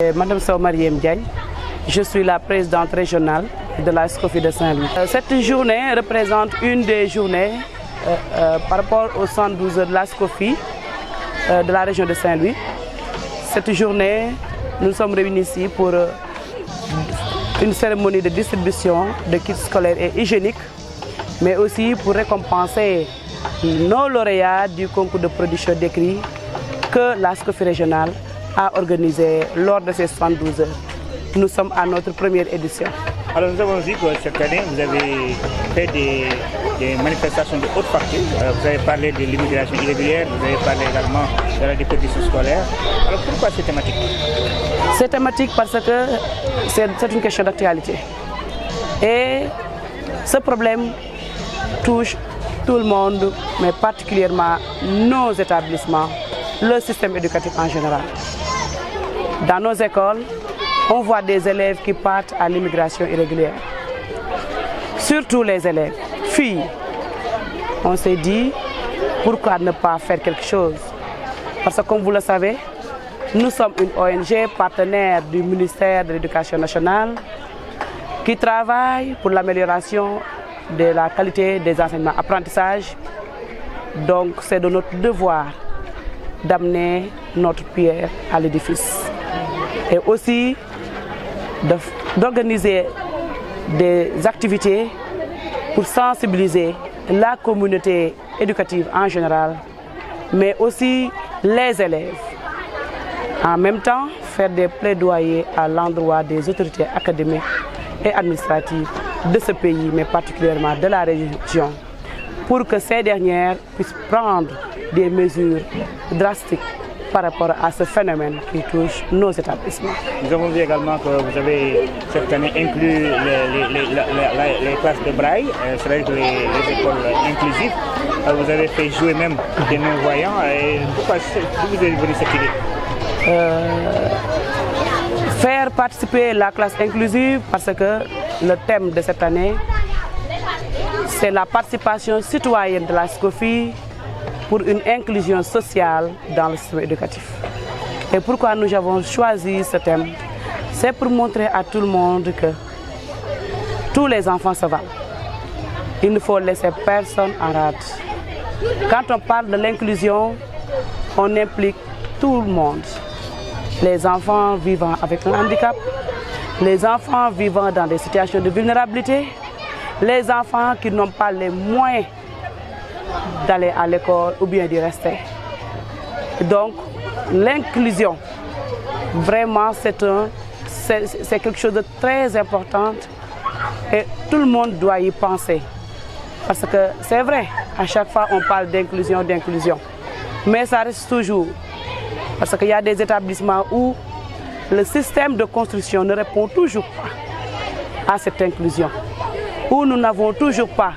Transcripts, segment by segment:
Madame Sow Mariem Diagne, je suis la présidente régionale de la SCOFI de Saint-Louis. Cette journée représente une des journées par rapport aux 112 heures de la SCOFI de la région de Saint-Louis. Cette journée, nous sommes réunis ici pour une cérémonie de distribution de kits scolaires et hygiéniques, mais aussi pour récompenser nos lauréats du concours de production d'écrits que la SCOFI régionale a organisé lors de ces 72 heures. Nous sommes à notre première édition. Alors nous avons vu que cette année, vous avez fait des manifestations de haute facture. Vous avez parlé de l'immigration irrégulière, vous avez parlé également de la déperdition scolaire. Alors pourquoi cette thématique? C'est thématique parce que c'est une question d'actualité. Et ce problème touche tout le monde, mais particulièrement nos établissements, le système éducatif en général. Dans nos écoles, on voit des élèves qui partent à l'immigration irrégulière. Surtout les élèves, filles. On s'est dit, pourquoi ne pas faire quelque chose? Parce que comme vous le savez, nous sommes une ONG partenaire du ministère de l'Éducation nationale qui travaille pour l'amélioration de la qualité des enseignements apprentissages. Donc c'est de notre devoir d'amener notre pierre à l'édifice. Et aussi d'organiser des activités pour sensibiliser la communauté éducative en général, mais aussi les élèves. En même temps, faire des plaidoyers à l'endroit des autorités académiques et administratives de ce pays, mais particulièrement de la région, pour que ces dernières puissent prendre des mesures drastiques par rapport à ce phénomène qui touche nos établissements. Nous avons vu également que vous avez cette année inclus les classes de braille, c'est-à-dire les écoles inclusives. Vous avez fait jouer même des non-voyants. Pourquoi vous avez venu cette idée? Faire participer la classe inclusive parce que le thème de cette année, c'est la participation citoyenne de la SCOFI pour une inclusion sociale dans le système éducatif. Et pourquoi nous avons choisi ce thème? C'est pour montrer à tout le monde que tous les enfants se valent. Il ne faut laisser personne en rade. Quand on parle de l'inclusion, on implique tout le monde. Les enfants vivant avec un handicap, les enfants vivant dans des situations de vulnérabilité, les enfants qui n'ont pas les moyens d'aller à l'école ou bien d'y rester. Donc l'inclusion, vraiment c'est quelque chose de très important et tout le monde doit y penser. Parce que c'est vrai, à chaque fois on parle d'inclusion, mais ça reste toujours. Parce qu'il y a des établissements où le système de construction ne répond toujours pas à cette inclusion, où nous n'avons toujours pas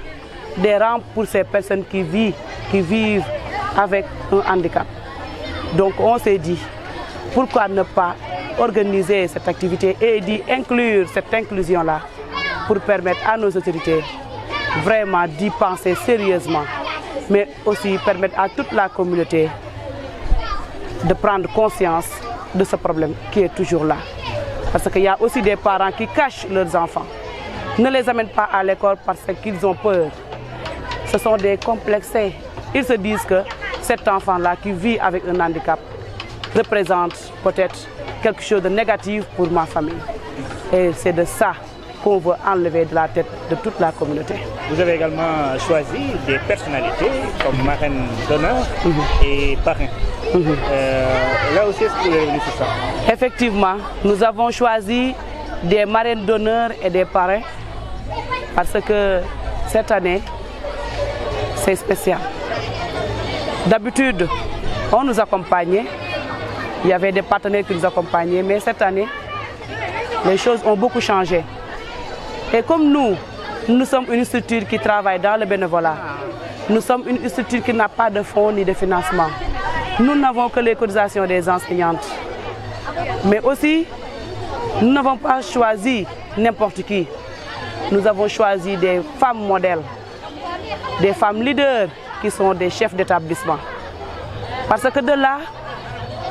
des rampes pour ces personnes qui vivent avec un handicap. Donc on s'est dit, pourquoi ne pas organiser cette activité et d'y inclure cette inclusion-là pour permettre à nos autorités vraiment d'y penser sérieusement, mais aussi permettre à toute la communauté de prendre conscience de ce problème qui est toujours là. Parce qu'il y a aussi des parents qui cachent leurs enfants, ne les amènent pas à l'école parce qu'ils ont peur. Ce sont des complexés. Ils se disent que cet enfant-là qui vit avec un handicap représente peut-être quelque chose de négatif pour ma famille. Et c'est de ça qu'on veut enlever de la tête de toute la communauté. Vous avez également choisi des personnalités comme marraine d'honneur et parrain. Là aussi, est-ce que vous avez venu sur ça? Effectivement, nous avons choisi des marraines d'honneur et des parrains parce que cette année, c'est spécial. D'habitude, on nous accompagnait, il y avait des partenaires qui nous accompagnaient, mais cette année, les choses ont beaucoup changé. Et comme nous sommes une structure qui travaille dans le bénévolat, nous sommes une structure qui n'a pas de fonds ni de financement. Nous n'avons que les cotisations des enseignantes. Mais aussi, nous n'avons pas choisi n'importe qui. Nous avons choisi des femmes modèles, des femmes leaders qui sont des chefs d'établissement. Parce que de là,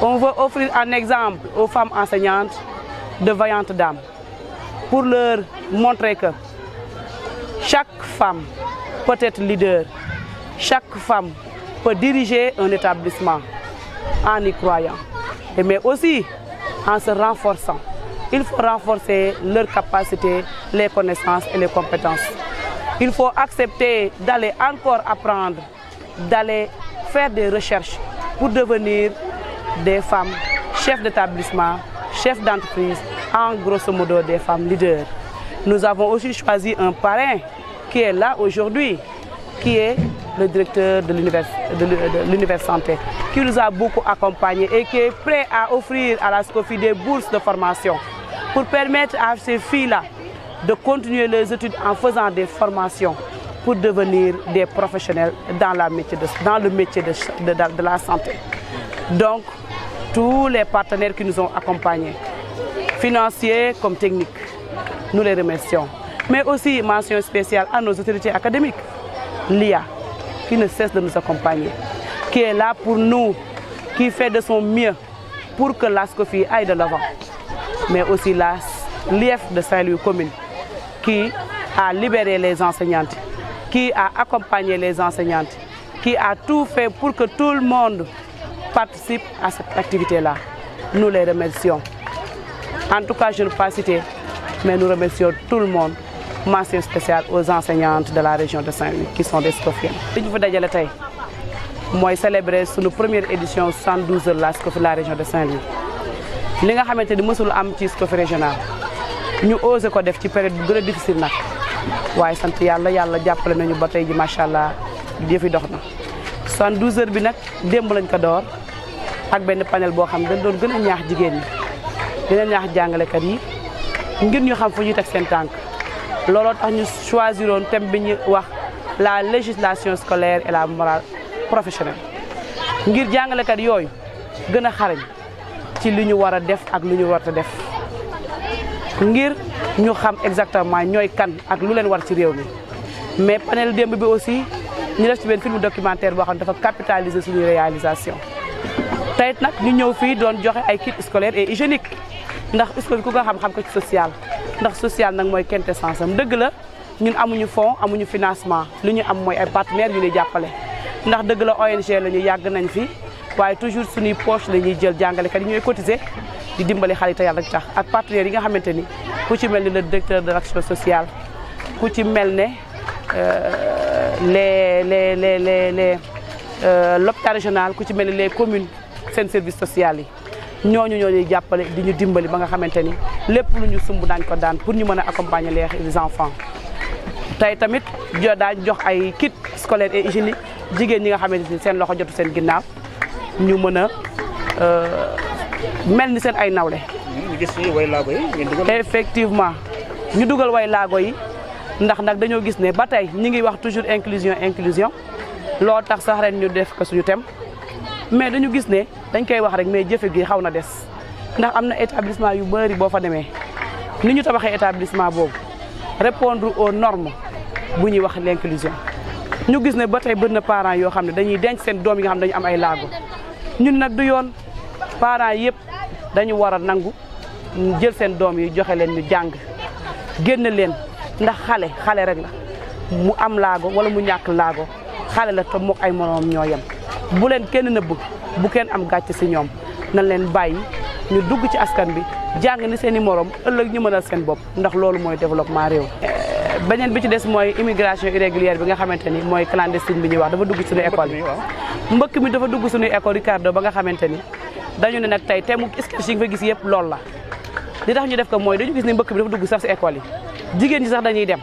On veut offrir un exemple aux femmes enseignantes de vaillantes dames pour leur montrer que chaque femme peut être leader, chaque femme peut diriger un établissement en y croyant, mais aussi en se renforçant. Il faut renforcer leurs capacités, les connaissances et les compétences. Il faut accepter d'aller encore apprendre, d'aller faire des recherches pour devenir des femmes chefs d'établissement, chefs d'entreprise, en grosso modo des femmes leaders. Nous avons aussi choisi un parrain qui est là aujourd'hui, qui est le directeur de l'univers santé, qui nous a beaucoup accompagnés et qui est prêt à offrir à la SCOFI des bourses de formation pour permettre à ces filles-là de continuer leurs études en faisant des formations pour devenir des professionnels dans le métier de la santé. Donc, tous les partenaires qui nous ont accompagnés, financiers comme techniques, nous les remercions. Mais aussi, mention spéciale à nos autorités académiques, l'IA, qui ne cesse de nous accompagner, qui est là pour nous, qui fait de son mieux pour que la SCOFI aille de l'avant. Mais aussi l'IF de Saint-Louis commune, qui a libéré les enseignantes, qui a accompagné les enseignantes, qui a tout fait pour que tout le monde participe à cette activité-là. Nous les remercions. En tout cas, je ne peux pas citer, mais nous remercions tout le monde. Mention spéciale aux enseignantes de la région de Saint-Louis, qui sont des SCOFiennes. Ce que je veux célébrer notre première édition 72 de la SCOFI de la région de Saint-Louis. Ce que nous avons mësul am ci SCOFI régional ñu osé ko def ci période bu gën a difficile nag waaye sant yàlla jàppale nañu ba tey ji macha allah jëfi dox na 72 heures bi nag démb lañ ko door ak benn panel boo xam dañ doon gën a ñaax jigéen ñi dina ñaax jàngalekat yi ngir ñu xam fu ñuy teg seen tànk looloo tax ñu choisiroon thème bi ñu wax la législation scolaire et la morale professionnelle ngir jàngalekat yooyu gën a xarañ ci li ñu war a def ak lu ñu war a def ngir ñu xam exactement ñooy kan ak lu leen war ci réew mi. Mais panel démb bi aussi ñu def ci benn film documentaire boo xam ne dafa capitaliser suñu réalisation tey nag ñu ñëw fii doon joxe ay kits scolaires et hygiéniques ndax SCOFI ku ko xam ko ci social ndax social nag mooy quintessence am dëgg la ñun amuñu fonds amuñu financement li ñu am mooy ay partenaires yu ñuy jàppale ndax dëgg la ONG la ñu yàgg nañ fi waaye toujours suñuy poche la ñuy jël jàngalekat yi ñooy cotiser di dimbali xale yi te yàlla rek tax ak partenaires yi nga xamante ni ku ci mel ni le directeur de l'action sociale ku ci mel ne l'hôpital régional ku ci mel ni les communes seen service social yi ñooñu ñuy jàppale di ñu dimbali ba nga xamante ni lépp lu ñu sumb daañ ko daan pour ñu mën a accompagner les enfants. tey tamit daañ jox ay kits scolaires et hygiéniques jigéen ñi nga xamante ni seen loxo jotu seen ginnaaw ñu mën a mel ni seen ay nawle. ñu gis ni way laago yi effectivement ñu dugal way laago yi ndax nag dañoo gis ne ba tey ñi ngi wax toujours inclusion loo tax sax ren ñu def ko suñu thème mais dañu gis ne dañ koy wax rek mais jëfe gi xaw na des ndax am na établissement yu bari boo fa demee ni ñu tabaxee établissement boobu répondre aux normes bu ñuy wax l'inclusion ñu gis ne ba tey bëri na parents yoo xam ne dañuy denc seen doom yi nga xam ne dañu am ay laago ñun nag du yoon parents yëpp dañu war a nangu jël seen doom yi joxe leen ñu jàng génn leen ndax xale rek la mu am laago wala mu ñàkk laago xale la te mook ay moroom ñoo yem bu leen kenn nëbb bu kenn am gàcce ci ñoom nañ leen bàyyi ñu dugg ci askan bi jàng ni seen i morom ëllëg ñu mënal seen bopp ndax loolu mooy développement réew. beneen bi ci des mooy immigration irrégulière bi nga xamante ni mooy clandestine bi ñuy wax dafa dugg suñu école yi mbëkk mi dafa dugg suñu école Ricardo ba nga xamante ni dañu ne nag tey te mu sketch yi nga fa gis yëpp loolu la li tax ñu def ko mooy dañu gis ni mbëkk bi dafa dugg sax ci école yi jigéen ñi sax dañuy dem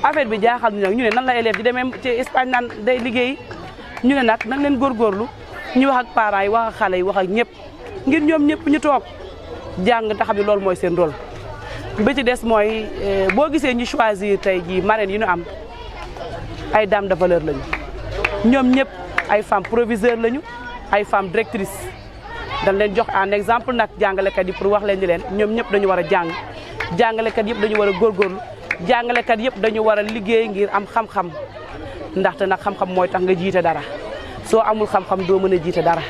affaire bi jaaxal ñu nag ñu ne nan la élève di demee ci Espagne naan day liggéey ñu ne nag nañ leen góorgóorlu ñu wax ak parents yi wax ak xale yi wax ak ñëpp ngir ñoom ñëpp ñu toog jàng te xam ne loolu mooy seen rôle. bi ci des mooy boo gisee ñu choisir tey jii marraines yi ñu am ay dames de valeur lañu ñoom ñëpp ay femmes proviseurs lañu ay femmes directrices dañ leen jox en exemple nag jàngalekat yi pour wax leen ni leen ñoom ñëpp dañu war a jàng jàngalekat yëpp dañu war a góorgóorlu jàngalekat yëpp dañu war a liggéey ngir am xam-xam ndaxte nag xam-xam mooy tax nga jiite dara soo amul xam-xam doo mën a jiite dara.